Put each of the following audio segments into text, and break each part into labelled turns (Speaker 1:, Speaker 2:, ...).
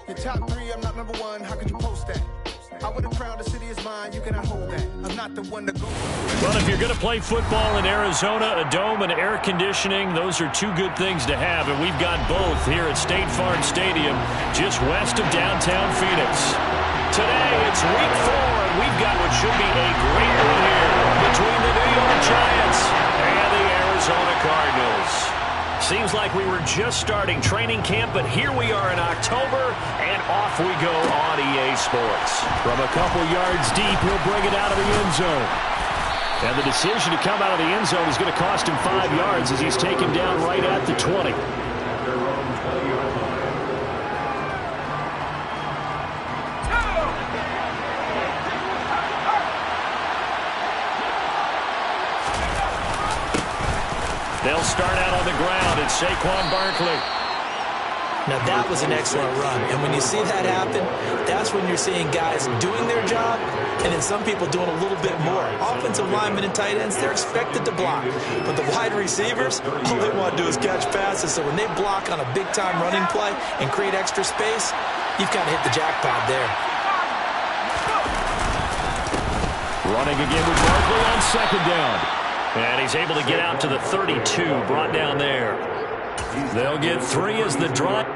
Speaker 1: Your top three, I'm not number one. How could you post that? I would have crowned the city is mine. You cannot hold that. I'm not the one to go.
Speaker 2: Well, if you're going to play football in Arizona, a dome and air conditioning, those are two good things to have, and we've got both here at State Farm Stadium, just west of downtown Phoenix. Today, it's week 4, and we've got what should be a great one here between the New York Giants and the Arizona Cardinals. Seems like we were just starting training camp, but here we are in October, and off we go on EA Sports. From a couple yards deep, he'll bring it out of the end zone. And the decision to come out of the end zone is going to cost him 5 yards as he's taken down right at the 20. They'll start out on the ground. It's Saquon Barkley.
Speaker 3: Now, that was an excellent run. And when you see that happen, that's when you're seeing guys doing their job and then some people doing a little bit more. Offensive linemen and tight ends, they're expected to block. But the wide receivers, all they want to do is catch passes. So when they block on a big-time running play and create extra space, you've got to hit the jackpot there.
Speaker 2: Running again with Barkley on second down. And he's able to get out to the 32, brought down there. They'll get 3 as the drive.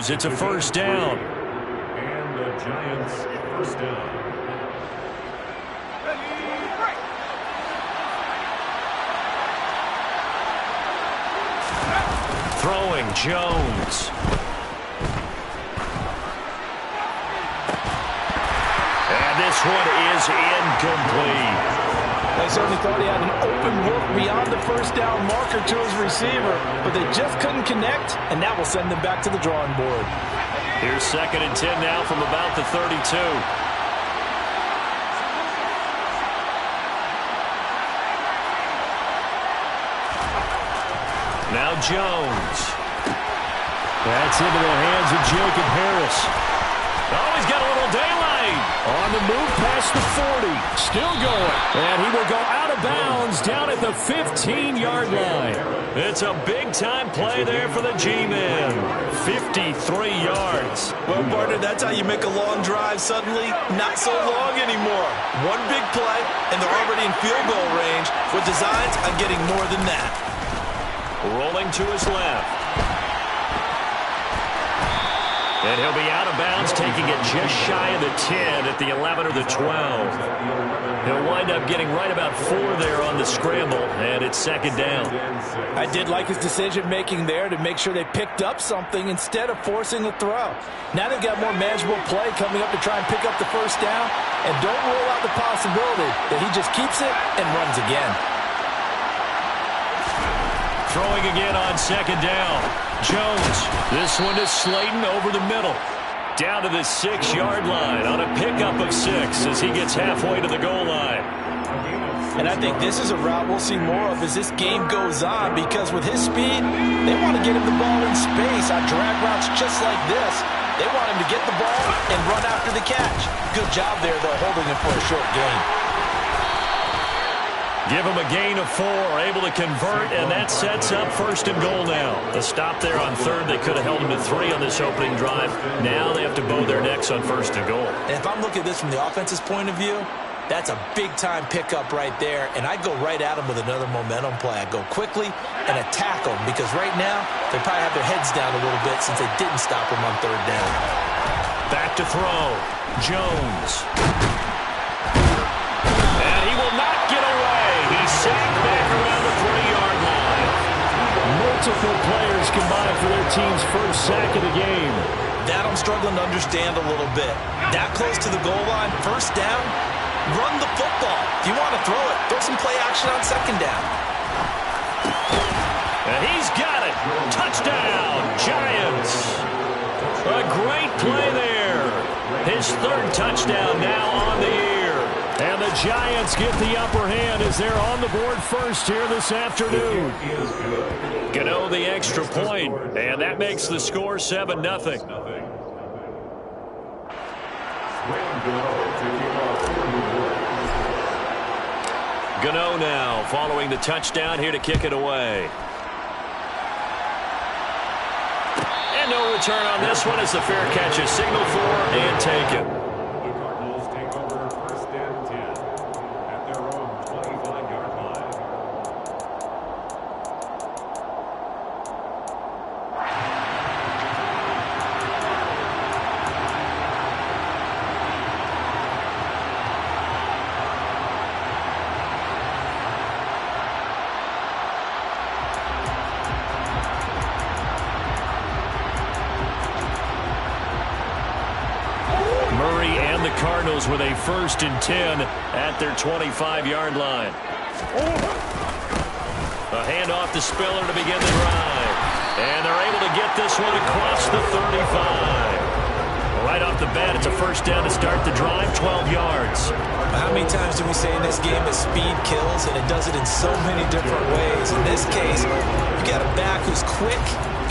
Speaker 2: It's a first down.
Speaker 4: And the Giants first down.
Speaker 2: Throwing Jones. And this one is incomplete.
Speaker 3: They certainly thought he had an open look beyond the first down marker to his receiver, but they just couldn't connect, and that will send them back to the drawing board.
Speaker 2: Here's 2nd and 10 now from about the 32. Now Jones. That's into the hands of Jacob Harris. Oh, he's got a little daylight. On the move past the 40. Still going. And he will go out of bounds down at the 15-yard line. It's a big-time play there for the G-Men. 53 yards.
Speaker 3: Well, partner, that's how you make a long drive suddenly not so long anymore. One big play, and they're already in field goal range with designs on getting more than that.
Speaker 2: Rolling to his left. And he'll be out of bounds, taking it just shy of the 10 at the 11 or the 12. He'll wind up getting right about 4 there on the scramble, and it's 2nd down.
Speaker 3: I did like his decision-making there to make sure they picked up something instead of forcing the throw. Now they've got more manageable play coming up to try and pick up the first down, and don't rule out the possibility that he just keeps it and runs again.
Speaker 2: Throwing again on 2nd down. Jones, this one is Slayton over the middle. Down to the 6-yard line on a pickup of 6 as he gets halfway to the goal line.
Speaker 3: And I think this is a route we'll see more of as this game goes on, because with his speed, they want to get him the ball in space on drag routes just like this. They want him to get the ball and run after the catch. Good job there, though, holding him for a short gain.
Speaker 2: Give him a gain of 4, able to convert, and that sets up 1st and goal now. The stop there on 3rd, they could have held him to 3 on this opening drive. Now they have to bow their necks on 1st and goal.
Speaker 3: And if I'm looking at this from the offense's point of view, that's a big-time pickup right there, and I go right at him with another momentum play. I go quickly and attack them because right now they probably have their heads down a little bit since they didn't stop him on 3rd down.
Speaker 2: Back to throw. Jones. And he will not get away. He's sacked back around the 3-yard line.
Speaker 5: Multiple players combined for their team's first sack of the game.
Speaker 3: That I'm struggling to understand a little bit. That close to the goal line, 1st down, run the football. If you want to throw it, throw some play action on 2nd down.
Speaker 2: And he's got it. Touchdown, Giants. A great play there. His 3rd touchdown now on the year. And the Giants get the upper hand as they're on the board first here this afternoon. Gano the extra point, and that makes the score 7-0. Gano now following the touchdown here to kick it away. And no return on this one as the fair catch is signaled for and taken.
Speaker 4: The Cardinals take over 1st and 10 at their own 25-yard line.
Speaker 2: Cardinals with a 1st and 10 at their 25-yard line. A handoff to Spiller to begin the drive. And they're able to get this one across the 35. Right off the bat, it's a 1st down to start the drive, 12 yards.
Speaker 3: How many times do we say in this game that speed kills, and it does it in so many different ways? In this case, you got a back who's quick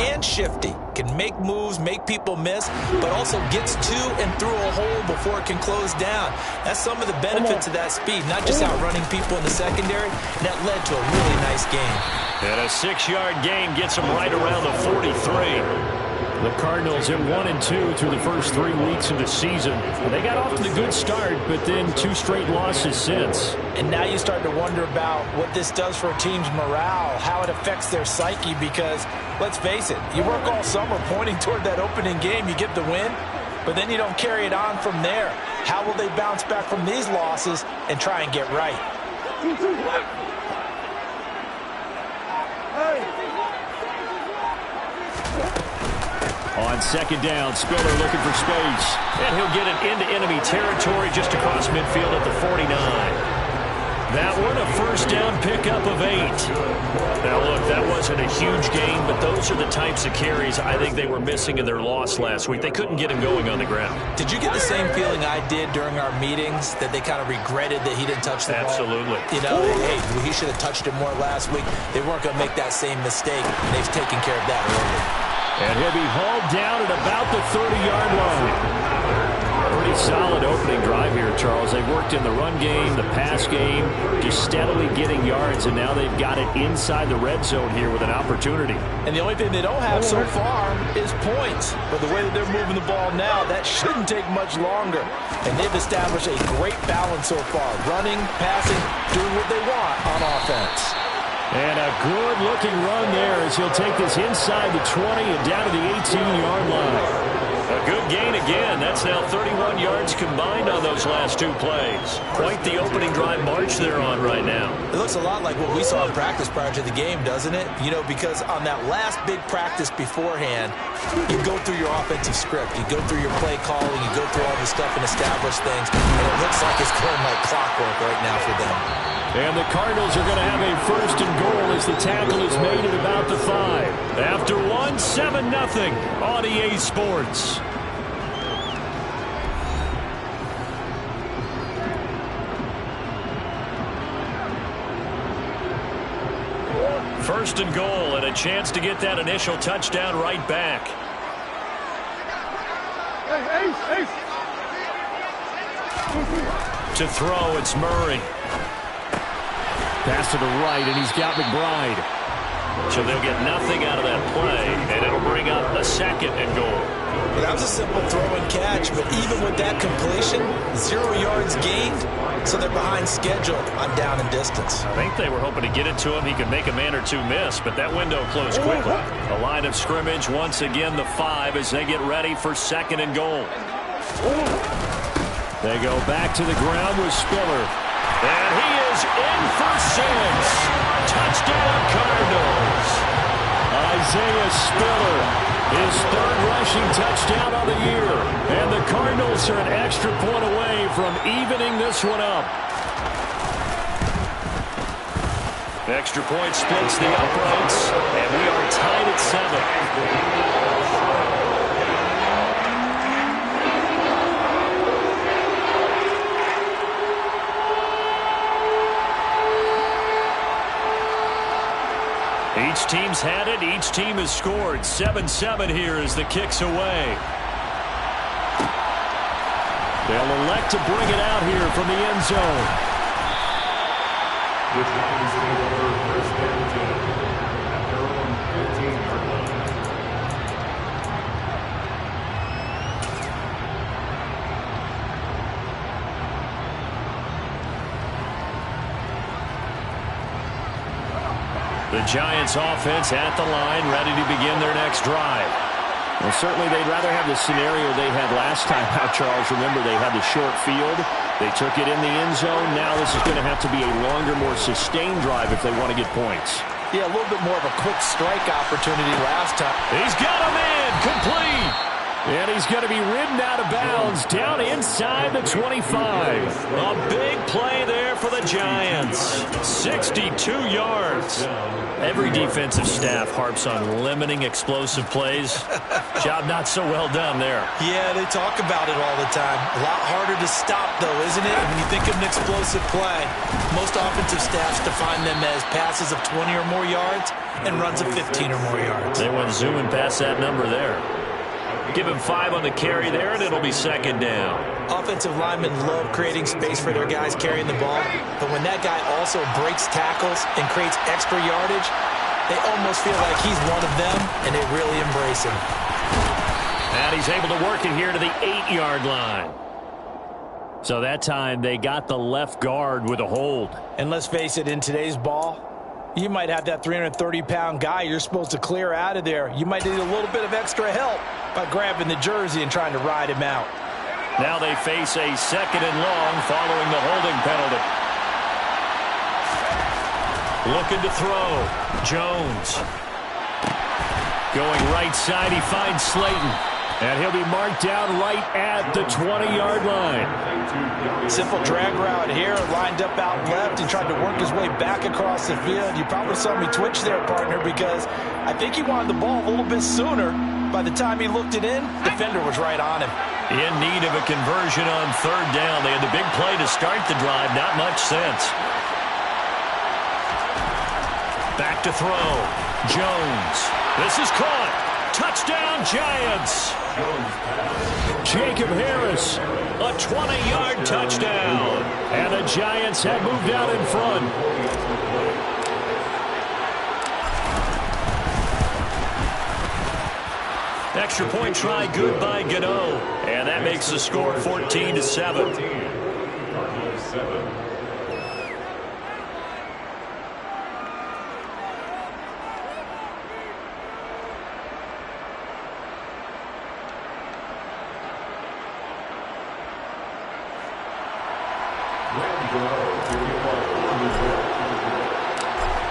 Speaker 3: and shifty, can make moves, make people miss, but also gets to and through a hole before it can close down. That's some of the benefits of that speed, not just outrunning people in the secondary. And that led to a really nice game.
Speaker 2: And a 6-yard gain gets them right around the 43.
Speaker 5: The Cardinals at 1-2 through the first 3 weeks of the season. They got off to the good start, but then 2 straight losses since.
Speaker 3: And now you start to wonder about what this does for a team's morale, how it affects their psyche, because let's face it, you work all summer pointing toward that opening game, you get the win, but then you don't carry it on from there. How will they bounce back from these losses and try and get right?
Speaker 2: On 2nd down, Spiller looking for space. And he'll get it into enemy territory just across midfield at the 49. That one a 1st down pickup of 8. Now, look, that wasn't a huge gain, but those are the types of carries I think they were missing in their loss last week. They couldn't get him going on the ground.
Speaker 3: Did you get the same feeling I did during our meetings, that they kind of regretted that he didn't touch the ball?
Speaker 2: Absolutely.
Speaker 3: You know, hey, he should have touched it more last week. They weren't going to make that same mistake. They've taken care of that early.
Speaker 5: And he'll be hauled down at about the 30-yard line. Pretty solid opening drive here, Charles. They've worked in the run game, the pass game, just steadily getting yards, and now they've got it inside the red zone here with an opportunity.
Speaker 3: And the only thing they don't have so far is points. But the way that they're moving the ball now, that shouldn't take much longer. And they've established a great balance so far, running, passing, doing what they want on offense.
Speaker 5: And a good-looking run there as he'll take this inside the 20 and down to the 18-yard line.
Speaker 2: A good gain again. That's now 31 yards combined on those last 2 plays. Quite the opening drive march they're on right now.
Speaker 3: It looks a lot like what we saw in practice prior to the game, doesn't it? You know, because on that last big practice beforehand, you go through your offensive script. You go through your play calling. You go through all the stuff and establish things. And it looks like it's going like clockwork right now for them.
Speaker 5: And the Cardinals are going to have a 1st and goal as the tackle is made at about the 5.
Speaker 2: After 1, 7-0 on EA Sports. First and goal, and a chance to get that initial touchdown right back. To throw, it's Murray.
Speaker 5: Pass to the right, and he's got McBride.
Speaker 2: So they'll get nothing out of that play, and it'll bring up a 2nd and goal.
Speaker 3: Well, that was a simple throw and catch, but even with that completion, 0 yards gained, so they're behind schedule on down and distance.
Speaker 2: I think they were hoping to get it to him. He could make a man or two miss, but that window closed quickly. The line of scrimmage, once again, the 5 as they get ready for 2nd and goal.
Speaker 5: They go back to the ground with Spiller.
Speaker 2: And he is in for 6. Touchdown, Cardinals.
Speaker 5: Isaiah Spiller, his 3rd rushing touchdown of the year. And the Cardinals are an extra point away from evening this one up.
Speaker 2: Extra point splits the uprights, and we are tied at 7. Each team's had it. Each team has scored. 7-7 here as the kick's away.
Speaker 5: They'll elect to bring it out here from the end zone.
Speaker 4: The Giants take over 1st and 10 at their own 15-yard line.
Speaker 2: The Giants offense at the line, ready to begin their next drive.
Speaker 5: Well, certainly they'd rather have the scenario they had last time out, Charles. Remember, they had the short field. They took it in the end zone. Now this is going to have to be a longer, more sustained drive if they want to get points.
Speaker 3: Yeah, a little bit more of a quick strike opportunity last time.
Speaker 2: He's got a man, complete.
Speaker 5: And he's going to be ridden out of bounds down inside the 25.
Speaker 2: A big play there for the Giants. 62 yards. Every defensive staff harps on limiting explosive plays. Job not so well done there.
Speaker 3: Yeah, they talk about it all the time. A lot harder to stop, though, isn't it? When you think of an explosive play, most offensive staffs define them as passes of 20 or more yards and runs of 15 or more yards.
Speaker 2: They went zooming past that number there. Give him 5 on the carry there, and it'll be 2nd down.
Speaker 3: Offensive linemen love creating space for their guys carrying the ball, but when that guy also breaks tackles and creates extra yardage, they almost feel like he's one of them, and they really embrace him.
Speaker 2: And he's able to work it here to the 8-yard line.
Speaker 5: So that time they got the left guard with a hold.
Speaker 3: And let's face it, in today's ball, you might have that 330-pound guy you're supposed to clear out of there. You might need a little bit of extra help by grabbing the jersey and trying to ride him out.
Speaker 2: Now they face a 2nd and long following the holding penalty. Looking to throw. Jones. Going right side, he finds Slayton.
Speaker 5: And he'll be marked down right at the 20-yard line.
Speaker 3: Simple drag route here, lined up out left and tried to work his way back across the field. You probably saw me twitch there, partner, because I think he wanted the ball a little bit sooner. By the time he looked it in, defender was right on him.
Speaker 2: In need of a conversion on 3rd down. They had the big play to start the drive. Not much sense. Back to throw. Jones. This is caught. Touchdown, Giants.
Speaker 5: Jacob Harris,
Speaker 2: a 20-yard touchdown.
Speaker 5: And the Giants have moved out in front.
Speaker 2: Extra point try good by Gano. And that makes the score 14-7.
Speaker 4: Cardinals 7.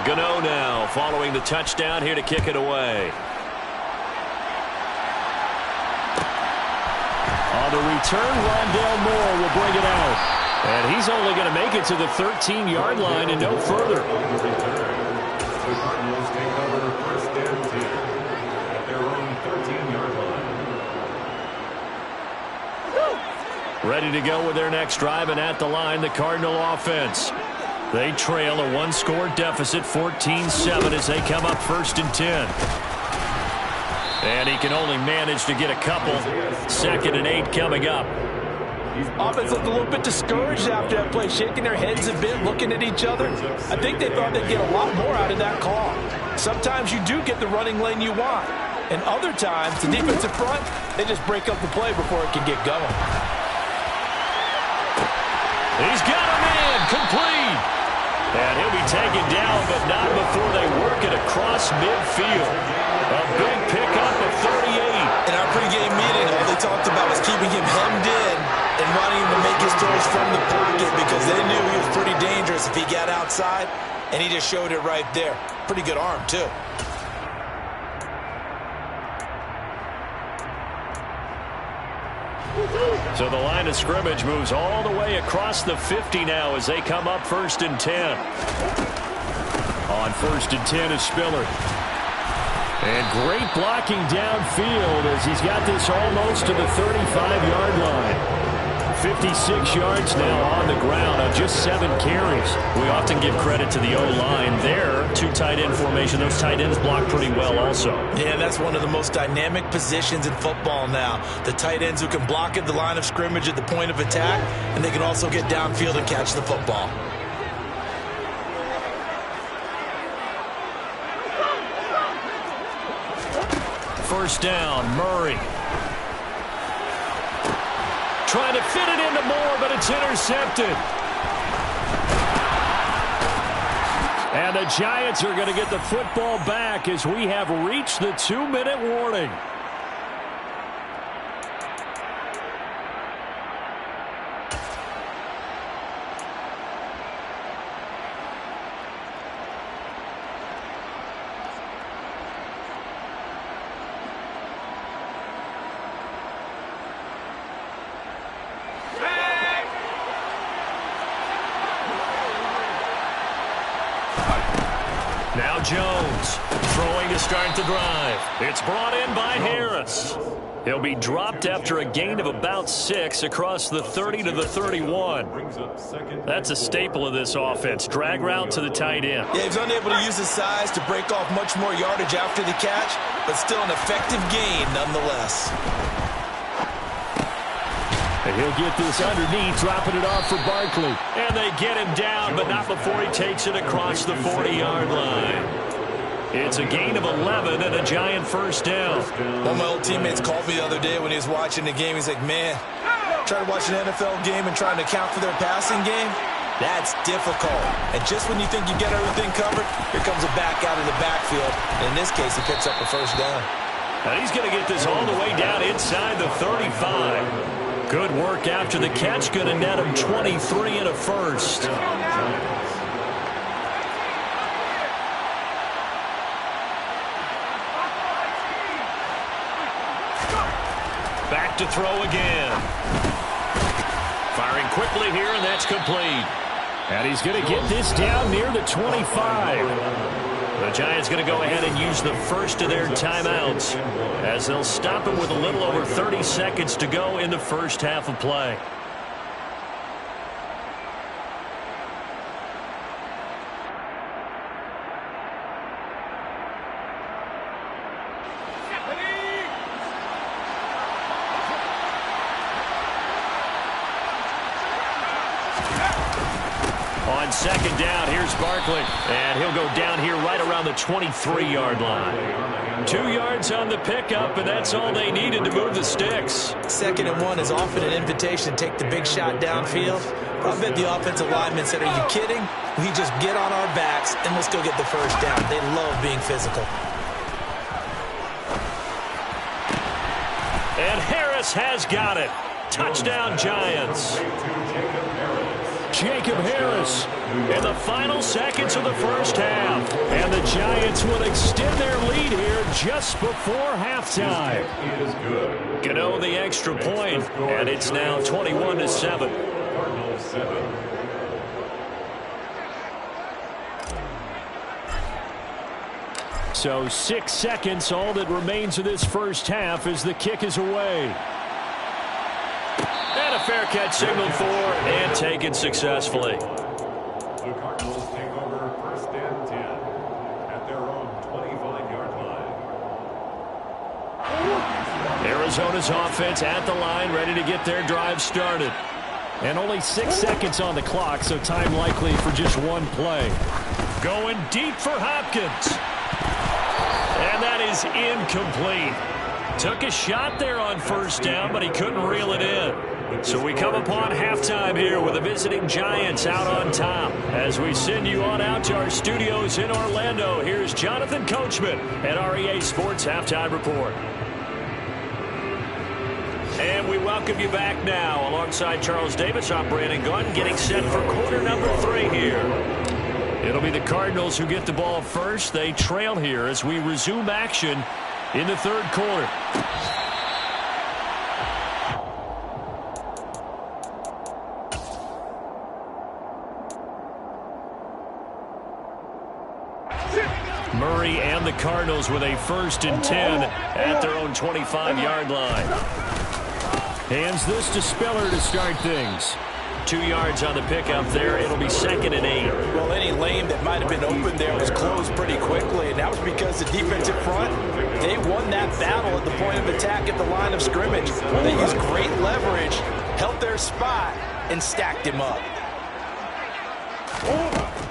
Speaker 2: Gano now following the touchdown here to kick it away.
Speaker 5: On the return, Rondale Moore will bring it out.
Speaker 2: And he's only going to make it to the 13-yard line and no further.
Speaker 4: The Cardinals take over 1st and 10 at their own 13-yard line.
Speaker 2: Ready to go with their next drive, and at the line, the Cardinal offense. They trail a one-score deficit, 14-7, as they come up 1st and 10. And he can only manage to get a couple. 2nd and 8 coming up.
Speaker 3: Offense looked a little bit discouraged after that play, shaking their heads a bit, looking at each other. I think they thought they'd get a lot more out of that call. Sometimes you do get the running lane you want. And other times, the defensive front, they just break up the play before it can get going.
Speaker 2: He's got him in, complete. And he'll be taken down, but not before they work it across midfield. A big pickup of 38.
Speaker 3: In our pregame meeting, all they talked about was keeping him hemmed in and wanting him to make his throws from the pocket because they knew he was pretty dangerous if he got outside, and he just showed it right there. Pretty good arm, too.
Speaker 2: So the line of scrimmage moves all the way across the 50 now as they come up 1st and 10. On 1st and 10 is Spiller. And great blocking downfield as he's got this almost to the 35-yard line. 56 yards now on the ground on just 7 carries. We often give credit to the O-line there. 2 tight end formation. Those tight ends block pretty well also.
Speaker 3: Yeah, that's one of the most dynamic positions in football now. The tight ends who can block at the line of scrimmage at the point of attack, and they can also get downfield and catch the football.
Speaker 2: First down, Murray. Trying to fit it into Moore, but it's intercepted. And the Giants are going to get the football back as we have reached the 2-minute warning. Now Jones throwing to start the drive. It's brought in by Harris. He'll be dropped after a gain of about 6 across the 30 to the 31. That's a staple of this offense. Drag route to the tight end.
Speaker 3: Yeah, he's unable to use his size to break off much more yardage after the catch, but still an effective gain nonetheless.
Speaker 2: And he'll get this underneath, dropping it off for Barkley. And they get him down, but not before he takes it across the 40-yard line. It's a gain of 11 and a Giant first down.
Speaker 3: One of my old teammates called me the other day when he was watching the game. He's like, man, trying to watch an NFL game and trying to account for their passing game? That's difficult. And just when you think you get everything covered, here comes a back out of the backfield. And in this case, he picks up a first down.
Speaker 2: And he's going to get this all the way down inside the 35. Good work after the catch. Going to net him 23 and a first. Back to throw again. Firing quickly here, and that's complete. And he's going to get this down near the 25. The Giants going to go ahead and use the first of their timeouts as they'll stop it with a little over 30 seconds to go in the first half of play. On second down, here's Barkley. And he'll go down here right around the 23-yard line. 2 yards on the pickup, and that's all they needed to move the sticks.
Speaker 3: 2nd and 1 is often an invitation to take the big shot downfield. I bet the offensive linemen said, are you kidding? We just get on our backs, and let's go get the first down. They love being physical.
Speaker 2: And Harris has got it. Touchdown, Giants. Jacob Harris in the final seconds of the first half. And the Giants will extend their lead here just before halftime. Gano the extra point, and it's now 21-7. So 6 seconds, all that remains of this first half as the kick is away. And a fair catch signaled for and taken successfully.
Speaker 4: The Cardinals take over 1st and 10 at their own 25-yard line.
Speaker 2: Arizona's offense at the line, ready to get their drive started. And only 6 seconds on the clock, so time likely for just one play. Going deep for Hopkins. And that is incomplete. Took a shot there on first down, but he couldn't reel it in. So we come upon halftime here with the visiting Giants out on top. As we send you on out to our studios in Orlando, here's Jonathan Coachman at REA Sports Halftime Report. And we welcome you back now. Alongside Charles Davis, I'm Brandon Gaudin, getting set for quarter number 3 here. It'll be the Cardinals who get the ball first. They trail here as we resume action in the third quarter. Murray and the Cardinals with a 1st and 10 at their own 25-yard line. Hands this to Spiller to start things. 2 yards on the pickup there. It'll be 2nd and 8.
Speaker 3: Well, any lane that might have been open there was closed pretty quickly, and that was because the defensive front, they won that battle at the point of attack at the line of scrimmage. They used great leverage, held their spot, and stacked him up.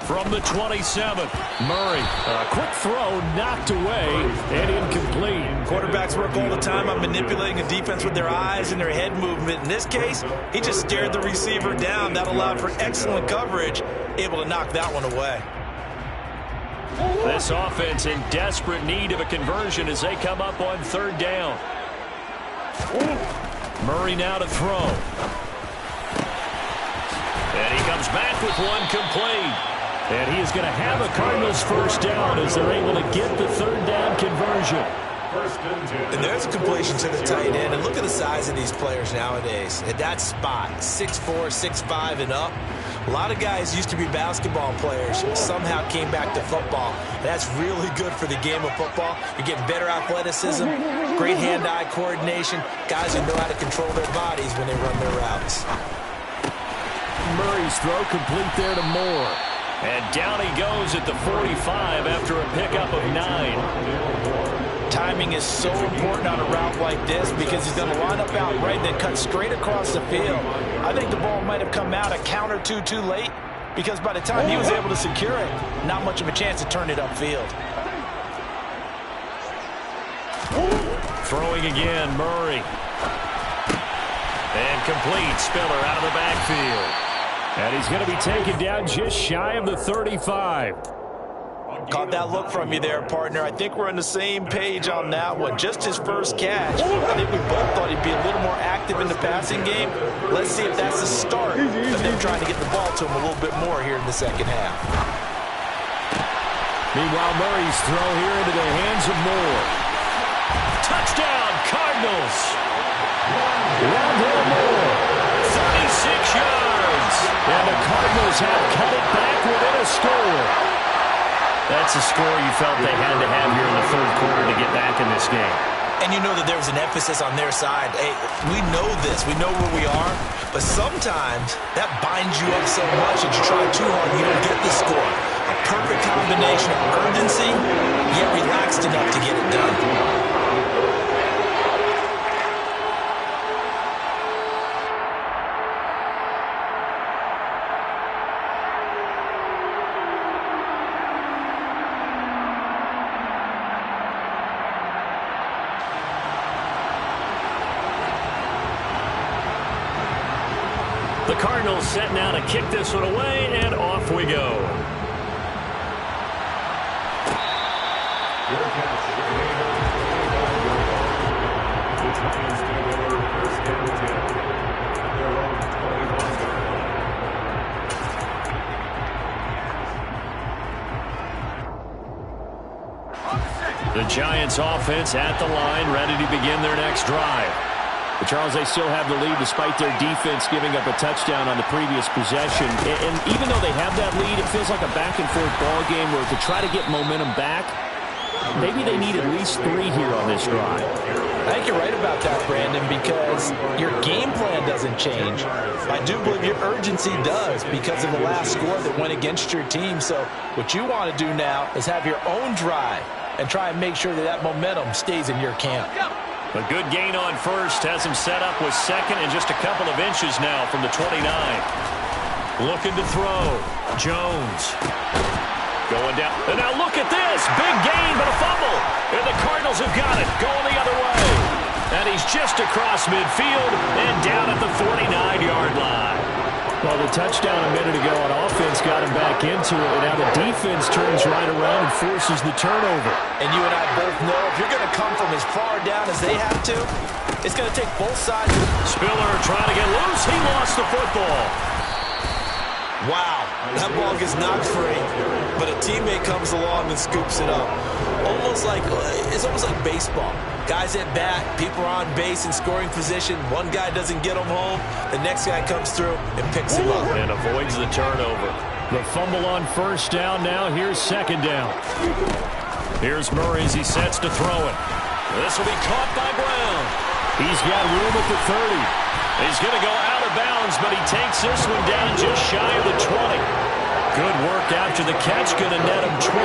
Speaker 2: From the 27, Murray. A quick throw knocked away and incomplete.
Speaker 3: Quarterbacks work all the time on manipulating a defense with their eyes and their head movement. In this case, he just stared the receiver down. That allowed for excellent coverage, able to knock that one away.
Speaker 2: This offense in desperate need of a conversion as they come up on 3rd down. Murray now to throw. And he comes back with one complete. And he is going to have a Cardinals 1st down as they're able to get the 3rd down conversion.
Speaker 3: And there's a completion to the tight end. And look at the size of these players nowadays. At that spot, 6'4", 6'5", and up. A lot of guys used to be basketball players, somehow came back to football. That's really good for the game of football. You're getting better athleticism, great hand-eye coordination, guys who know how to control their bodies when they run their routes.
Speaker 2: Murray's throw complete there to Moore. And down he goes at the 45 after a pickup of 9.
Speaker 3: Timing is so important on a route like this because he's going to line up out right and then cut straight across the field. I think the ball might have come out a count or two too late because by the time he was able to secure it, not much of a chance to turn it upfield.
Speaker 2: Throwing again, Murray. And complete. Spiller out of the backfield. And he's going to be taken down just shy of the 35.
Speaker 3: Caught that look from you there, partner. I think we're on the same page on that one. Just his first catch. I think we both thought he'd be a little more active in the passing game. Let's see if that's the start of them trying to get the ball to him a little bit more here in the second half.
Speaker 2: Meanwhile, Murray's throw here into the hands of Moore. Touchdown, Cardinals. Rondale Moore, 36 yards. And the Cardinals have cut it back within a score. That's a score you felt they had to have here in the third quarter to get back in this game.
Speaker 3: And you know that there was an emphasis on their side. Hey, we know this. We know where we are. But sometimes that binds you up so much that you try too hard and you don't get the score. A perfect combination of urgency, yet relaxed enough to get it done.
Speaker 2: The Cardinals set now to kick this one away, and off we go. The Giants offense at the line, ready to begin their next drive. But Charles, they still have the lead despite their defense giving up a touchdown on the previous possession. And even though they have that lead, it feels like a back-and-forth ball game where to try to get momentum back, maybe they need at least 3 here on this drive.
Speaker 3: I think you're right about that, Brandon, because your game plan doesn't change. I do believe your urgency does because of the last score that went against your team. So what you want to do now is have your own drive and try and make sure that that momentum stays in your camp.
Speaker 2: A good gain on first has him set up with second and just a couple of inches now from the 29. Looking to throw. Jones. Going down. And now look at this. Big gain, but a fumble. And the Cardinals have got it. Going the other way. And he's just across midfield and down at the 49-yard line.
Speaker 5: Well, the touchdown a minute ago on offense got him back into it, and now the defense turns right around and forces the turnover.
Speaker 3: And you and I both know if you're going to come from as far down as they have to, it's going to take both sides.
Speaker 2: Spiller trying to get loose. He lost the football.
Speaker 3: Wow, that ball gets knocked free, but a teammate comes along and scoops it up. It's almost like baseball. Guys at bat, people are on base in scoring position. One guy doesn't get him home. The next guy comes through and picks him up.
Speaker 2: And avoids the turnover.
Speaker 5: The fumble on first down now. Here's second down.
Speaker 2: Here's Murray as he sets to throw it. This will be caught by Brown.
Speaker 5: He's got room at the 30.
Speaker 2: He's going to go out of bounds, but he takes this one down just shy of the 20. Good work after the catch. Going to net him 23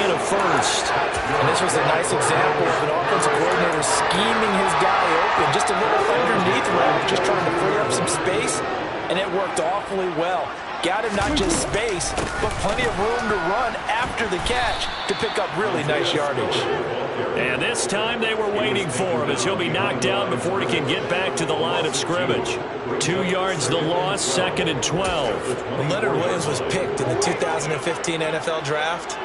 Speaker 2: and a first.
Speaker 3: And this was a nice example of an offensive coordinator scheming his guy open. Just a little underneath route, just trying to free up some space. And it worked awfully well. Got him not just space, but plenty of room to run after the catch to pick up really nice yardage.
Speaker 2: And this time they were waiting for him as he'll be knocked down before he can get back to the line of scrimmage. 2 yards the loss, second and 12.
Speaker 3: When Leonard Williams was picked in the 2015 NFL Draft,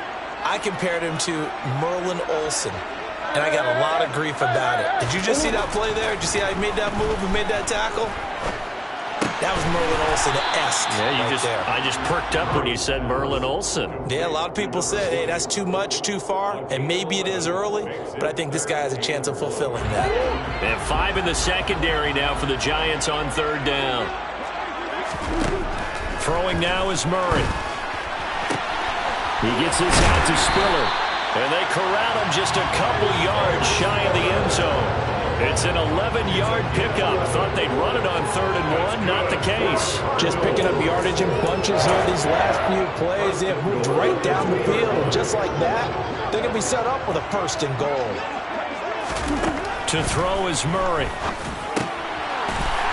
Speaker 3: I compared him to Merlin Olsen, and I got a lot of grief about it. Did you just see that play there? Did you see how he made that move and made that tackle? That was Merlin Olsen-esque.
Speaker 2: Yeah, I just perked up when you said Merlin Olsen.
Speaker 3: Yeah, a lot of people said, hey, that's too much, too far, and maybe it is early, but I think this guy has a chance of fulfilling that.
Speaker 2: They have 5 in the secondary now for the Giants on third down. Throwing now is Murray.
Speaker 5: He gets this out to Spiller.
Speaker 2: And they corral him just a couple yards shy of the end zone. It's an 11-yard pickup. Thought they'd run it on third and 1. Not the case.
Speaker 3: Just picking up yardage in bunches here these last few plays. They have moved right down the field. And just like that, they're going to be set up with a first and goal.
Speaker 2: To throw is Murray.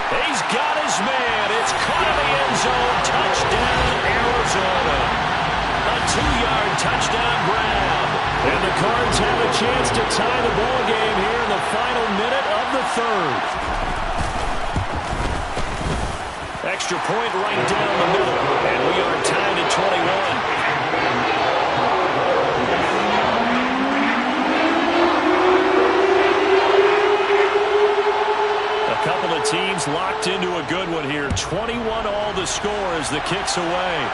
Speaker 2: He's got his man. It's caught in the end zone. Touchdown, Arizona. A 2-yard touchdown grab. And the Cards have a chance to tie the ball game here in the final minute of the third. Extra point right down the middle. And we are tied at 21. A couple of teams locked into a good one here. 21 all the score as the kick's away.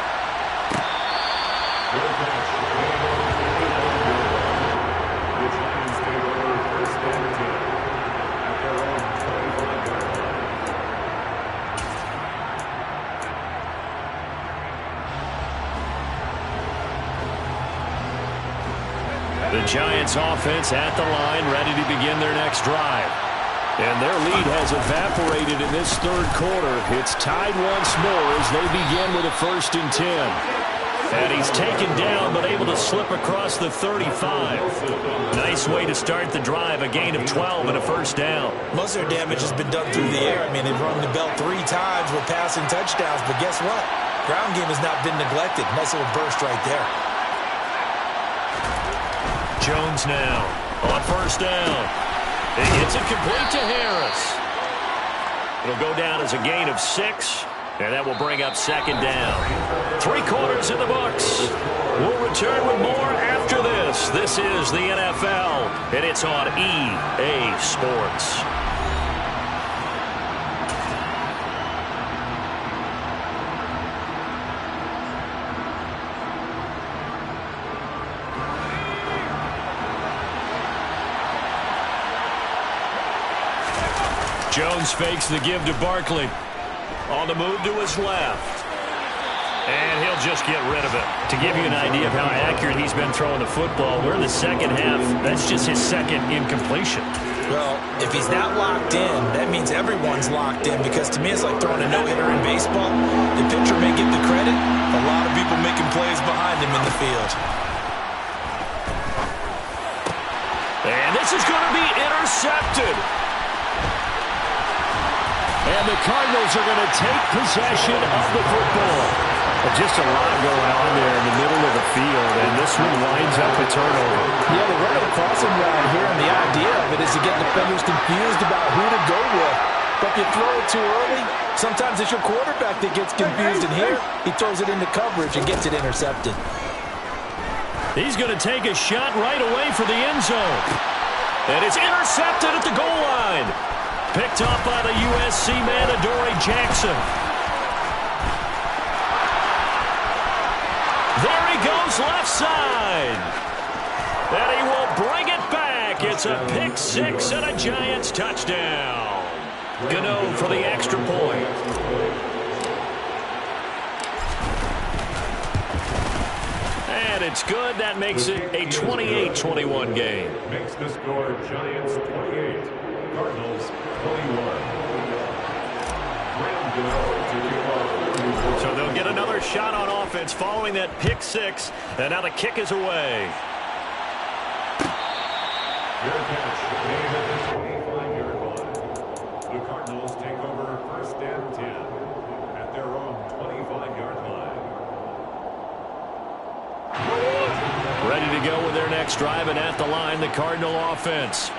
Speaker 2: The Giants offense at the line, ready to begin their next drive. And their lead has evaporated in this third quarter. It's tied once more as they begin with a 1st and 10. And he's taken down, but able to slip across the 35. Nice way to start the drive, a gain of 12 and a first down.
Speaker 3: Most of their damage has been done through the air. I mean, they've rung the bell 3 times with passing touchdowns, but guess what? Ground game has not been neglected. Nice little burst right there.
Speaker 2: Jones now on first down. He gets it complete to Harris. It'll go down as a gain of 6, and that will bring up second down. 3 quarters in the books. We'll return with more after this. This is the NFL, and it's on EA Sports. Jones fakes the give to Barkley. On the move to his left. And he'll just get rid of it. To give you an idea of how accurate he's been throwing the football, we're in the second half. That's just his second incompletion.
Speaker 3: Well, if he's not locked in, that means everyone's locked in, because to me it's like throwing a no-hitter in baseball. The pitcher may get the credit. A lot of people making plays behind him in the field.
Speaker 2: And this is going to be intercepted. intercepted. And the Cardinals are going to take possession of the football. Just a lot going on there in the middle of the field, and this one winds up a turnover.
Speaker 3: Yeah, they're running a crossing route here, and the idea of it is to get defenders confused about who to go with. But if you throw it too early, sometimes it's your quarterback that gets confused, and here he throws it into coverage and gets it intercepted.
Speaker 2: He's going to take a shot right away for the end zone. And it's intercepted at the goal line. Picked off by the USC man, Adoree Jackson. There he goes, left side. And he will bring it back. It's a pick six and a Giants touchdown. Gano for the extra point. And it's good. That makes it a 28-21 game.
Speaker 4: Makes the score Giants 28, Cardinals 21.
Speaker 2: So they'll get another shot on offense following that pick six. And now the kick is away.
Speaker 4: Good catch made at the 25-yard line. The Cardinals take over first and 10 at their own 25-yard line.
Speaker 2: Ready to go with their next drive, and at the line, the Cardinal offense.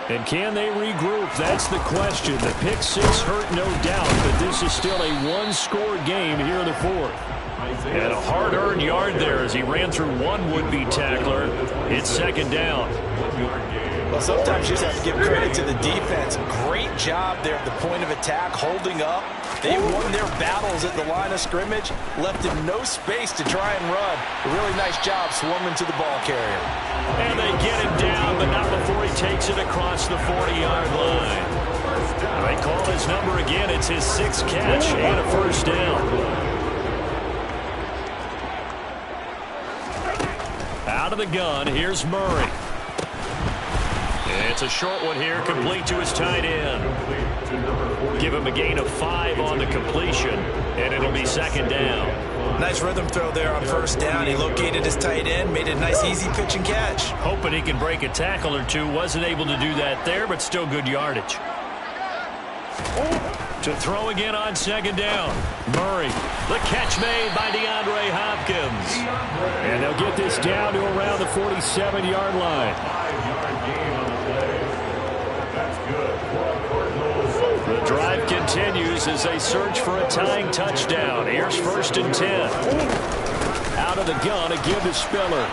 Speaker 2: And can they regroup? That's the question. The pick six hurt, no doubt, but this is still a one-score game here in the fourth. And a hard-earned yard there as he ran through one would-be tackler. It's second down.
Speaker 3: Well, sometimes you just have to give credit to the defense. Great job there at the point of attack, holding up. They won their battles at the line of scrimmage, left him no space to try and run. A really nice job swarming to the ball carrier.
Speaker 2: And they get him down, but not before he takes it across the 40-yard line. They call his number again. It's his sixth catch and a first down. Out of the gun, here's Murray. It's a short one here, complete to his tight end. Give him a gain of 5 on the completion, and it'll be second down.
Speaker 3: Nice rhythm throw there on first down. He located his tight end, made a nice easy pitch and catch.
Speaker 2: Hoping he can break a tackle or two. Wasn't able to do that there, but still good yardage. To throw again on second down. Murray. The catch made by DeAndre Hopkins. And they'll get this down to around the 47-yard line.
Speaker 4: 5-yard gain on the play. That's good for
Speaker 2: The drive continues as they search for a tying touchdown. Here's first and 10. Out of the gun, a give to Spiller.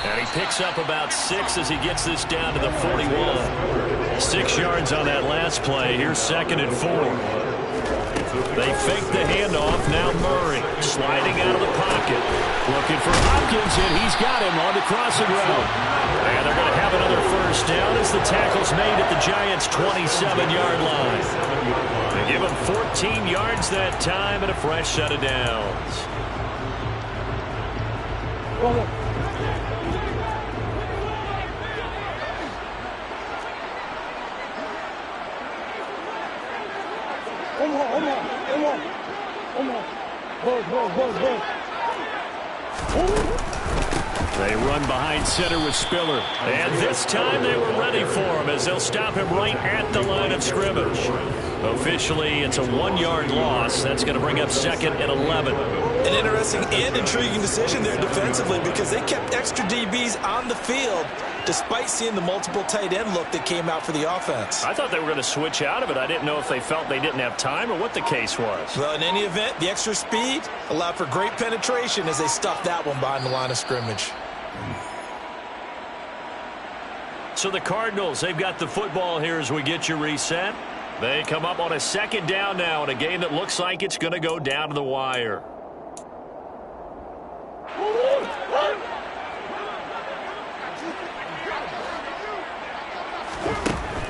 Speaker 2: And he picks up about 6 as he gets this down to the 41. 6 yards on that last play. Here's second and 4. They fake the handoff. Now Murray sliding out of the pocket. Looking for Hopkins, and he's got him on the crossing route. And they're going to have another first down as the tackle's made at the Giants' 27-yard line. They give him 14 yards that time and a fresh set of downs. They run behind center with Spiller. And this time they were ready for him as they'll stop him right at the line of scrimmage. Officially, it's a 1-yard loss. That's going to bring up second and 11.
Speaker 3: An interesting and intriguing decision there defensively because they kept extra DBs on the field despite seeing the multiple tight end look that came out for the offense.
Speaker 2: I thought they were going to switch out of it. I didn't know if they felt they didn't have time or what the case was.
Speaker 3: Well, in any event, the extra speed allowed for great penetration as they stuffed that one behind the line of scrimmage.
Speaker 2: So the Cardinals, they've got the football here as we get you reset. They come up on a second down now in a game that looks like it's going to go down to the wire.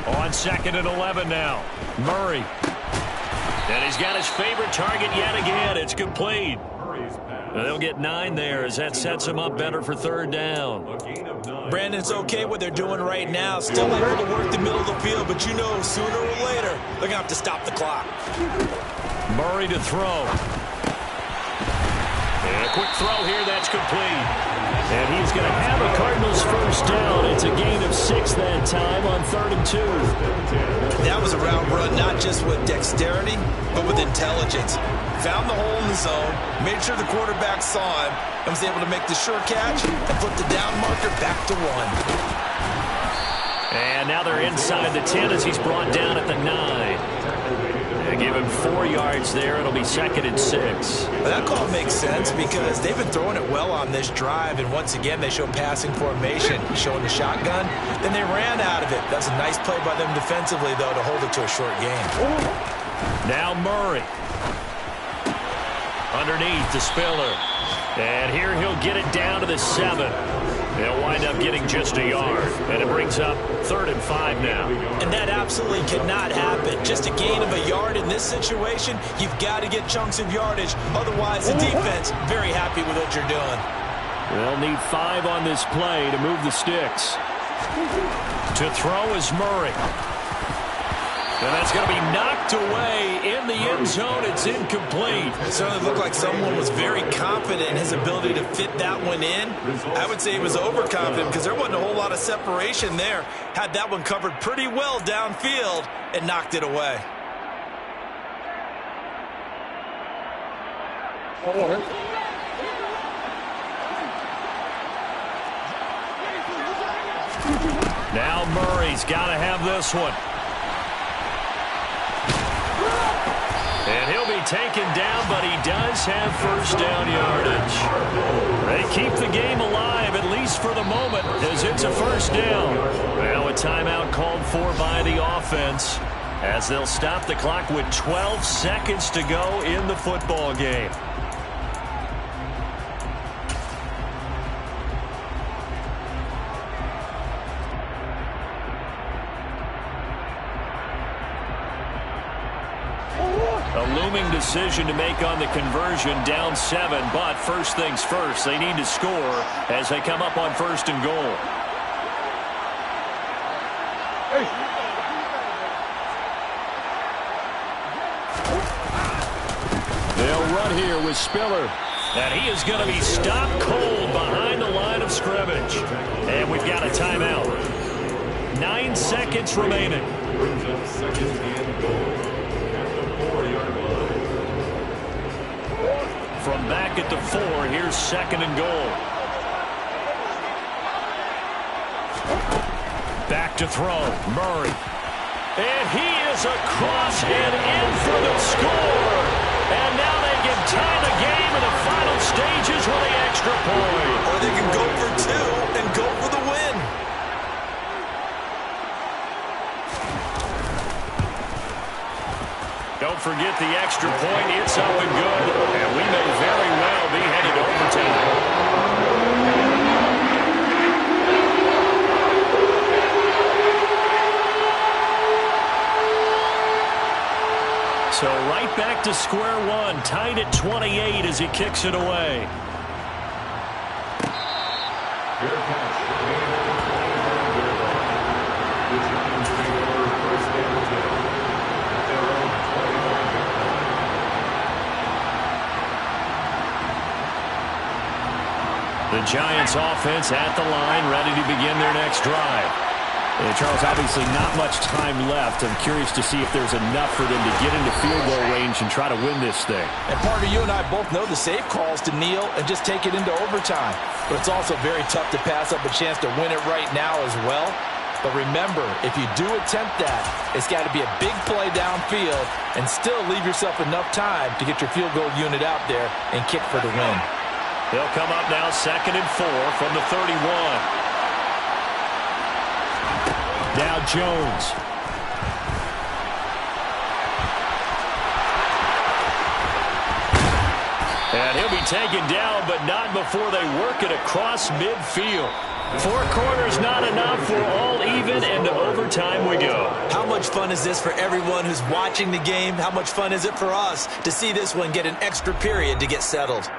Speaker 2: On second and 11 now. Murray. And he's got his favorite target yet again. It's complete. They'll get 9 there as that sets them up better for third down.
Speaker 3: Brandon, it's okay what they're doing right now. Still able to work the middle of the field, but you know sooner or later they're going to have to stop the clock.
Speaker 2: Murray to throw. And a quick throw here, that's complete. And he's going to have a Cardinals first down. It's a gain of 6 that time on 3rd and 2.
Speaker 3: That was a route run not just with dexterity, but with intelligence. Found the hole in the zone, made sure the quarterback saw him, and was able to make the sure catch and flip the down marker back to 1.
Speaker 2: And now they're inside the 10 as he's brought down at the 9. They give him 4 yards there. It'll be 2nd and 6.
Speaker 3: That call makes sense because they've been throwing it well on this drive, and once again they show passing formation, showing the shotgun. Then they ran out of it. That's a nice play by them defensively, though, to hold it to a short game.
Speaker 2: Now Murray. Underneath to Spiller. And here he'll get it down to the 7. They'll wind up getting just a yard. And it brings up 3rd and 5 now.
Speaker 3: And that absolutely cannot happen. Just a gain of a yard in this situation, you've got to get chunks of yardage. Otherwise, the defense, very happy with what you're doing.
Speaker 2: They'll need 5 on this play to move the sticks. To throw is Murray. And that's going to be knocked away in the end zone. It's incomplete.
Speaker 3: It certainly looked like someone was very confident in his ability to fit that one in. I would say he was overconfident because there wasn't a whole lot of separation there. Had that one covered pretty well downfield and knocked it away.
Speaker 2: Now Murray's got to have this one. And he'll be taken down, but he does have first down yardage. They keep the game alive, at least for the moment, as it's a first down. Now a timeout called for by the offense, as they'll stop the clock with 12 seconds to go in the football game. A looming decision to make on the conversion, down 7, but first things first, they need to score as they come up on 1st and goal. They'll run here with Spiller, and he is going to be stopped cold behind the line of scrimmage. And we've got a timeout. 9 seconds remaining.
Speaker 4: Brings up 2nd and goal.
Speaker 2: From back at the 4, here's 2nd and goal. Back to throw, Murray. And he is across and in for the score. And now they can tie the game in the final stages with the extra point.
Speaker 3: Or they can go for 2 and go for the win.
Speaker 2: Don't forget the extra point. It's up and good. And we may very well be headed to overtime. So right back to square one. Tied at 28 as he kicks it away. The Giants offense at the line, ready to begin their next drive. And Charles, obviously not much time left. I'm curious to see if there's enough for them to get into field goal range and try to win this thing.
Speaker 3: And Parker, you and I both know the safe calls to kneel and just take it into overtime. But it's also very tough to pass up a chance to win it right now as well. But remember, if you do attempt that, it's got to be a big play downfield and still leave yourself enough time to get your field goal unit out there and kick for the win.
Speaker 2: They'll come up now 2nd and 4 from the 31. Now Jones. And he'll be taken down, but not before they work it across midfield. 4 corners not enough. For all even, and to overtime we go.
Speaker 3: How much fun is this for everyone who's watching the game? How much fun is it for us to see this one get an extra period to get settled?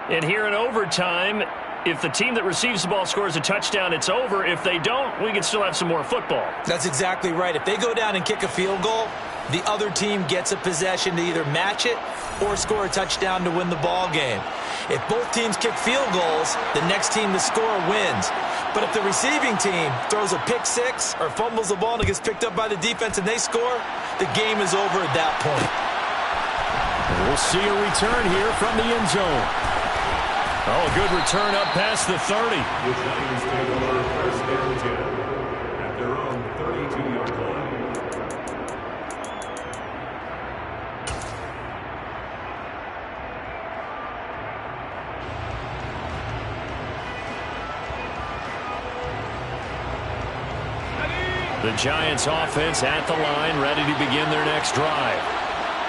Speaker 2: And here in overtime, if the team that receives the ball scores a touchdown, it's over. If they don't, we can still have some more football.
Speaker 3: That's exactly right. If they go down and kick a field goal, the other team gets a possession to either match it or score a touchdown to win the ball game. If both teams kick field goals, the next team to score wins. But if the receiving team throws a pick six or fumbles the ball and it gets picked up by the defense and they score, the game is over at that point.
Speaker 2: We'll see a return here from the end zone. Oh, a good return up past the 30.
Speaker 4: The Giants take over first and 10 at their own 32-yard line.
Speaker 2: The Giants offense at the line, ready to begin their next drive.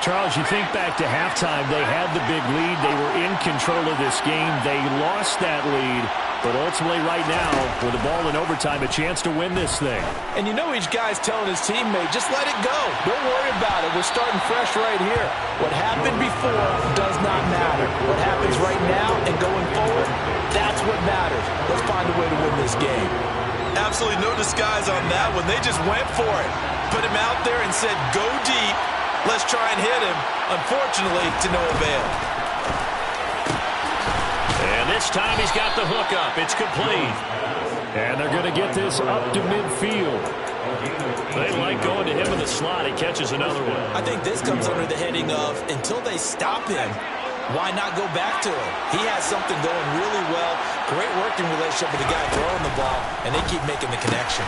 Speaker 5: Charles, you think back to halftime, they had the big lead. They were in control of this game. They lost that lead, but ultimately right now, with the ball in overtime, a chance to win this thing.
Speaker 3: And you know each guy's telling his teammate, just let it go. Don't worry about it. We're starting fresh right here. What happened before does not matter. What happens right now and going forward, that's what matters. Let's find a way to win this game. Absolutely no disguise on that one. They just went for it. Put him out there and said, go deep. Let's try and hit him. Unfortunately, to no avail.
Speaker 2: And this time he's got the hook up. It's complete.
Speaker 5: And they're going to get this up to midfield.
Speaker 2: They like going to him in the slot. He catches another one.
Speaker 3: I think this comes under the heading of, until they stop him, why not go back to him? He has something going really well. Great working relationship with the guy throwing the ball, and they keep making the connection.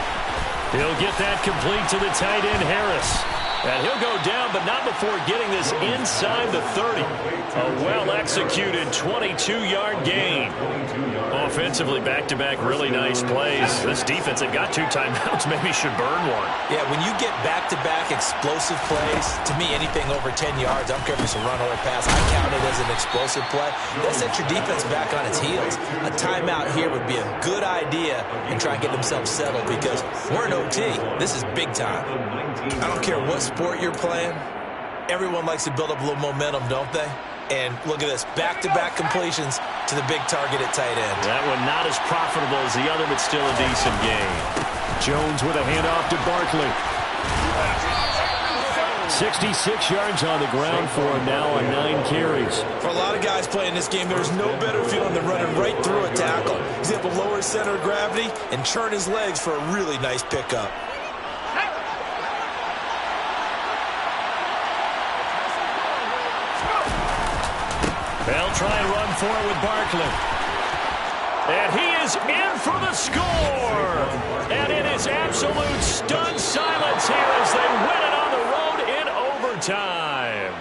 Speaker 2: He'll get that complete to the tight end, Harris. And he'll go down, but not before getting this inside the 30. A well-executed 22-yard gain. Offensively, back-to-back really nice plays. This defense had got 2 timeouts, maybe should burn one.
Speaker 3: Yeah, when you get back-to-back explosive plays, to me, anything over 10 yards, I don't care if it's a run or a pass, I count it as an explosive play. That sets your defense back on its heels. A timeout here would be a good idea and try and get themselves settled because we're in OT. This is big time. I don't care what sport you're playing. Everyone likes to build up a little momentum, don't they? And look at this, back-to-back completions to the big target at tight end.
Speaker 2: That one not as profitable as the other, but still a decent game.
Speaker 5: Jones with a handoff to Barkley. 66 yards on the ground for him now on 9 carries.
Speaker 3: For a lot of guys playing this game, there's no better feeling than running right through a tackle. He's able to lower his center of gravity and churn his legs for a really nice pickup.
Speaker 2: They'll try and run for it with Barkley. And he is in for the score. And it is absolute stunned silence here as they win it on the road in overtime.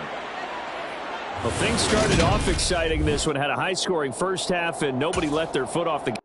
Speaker 5: Well, things started off exciting. This one had a high-scoring first half, and nobody let their foot off the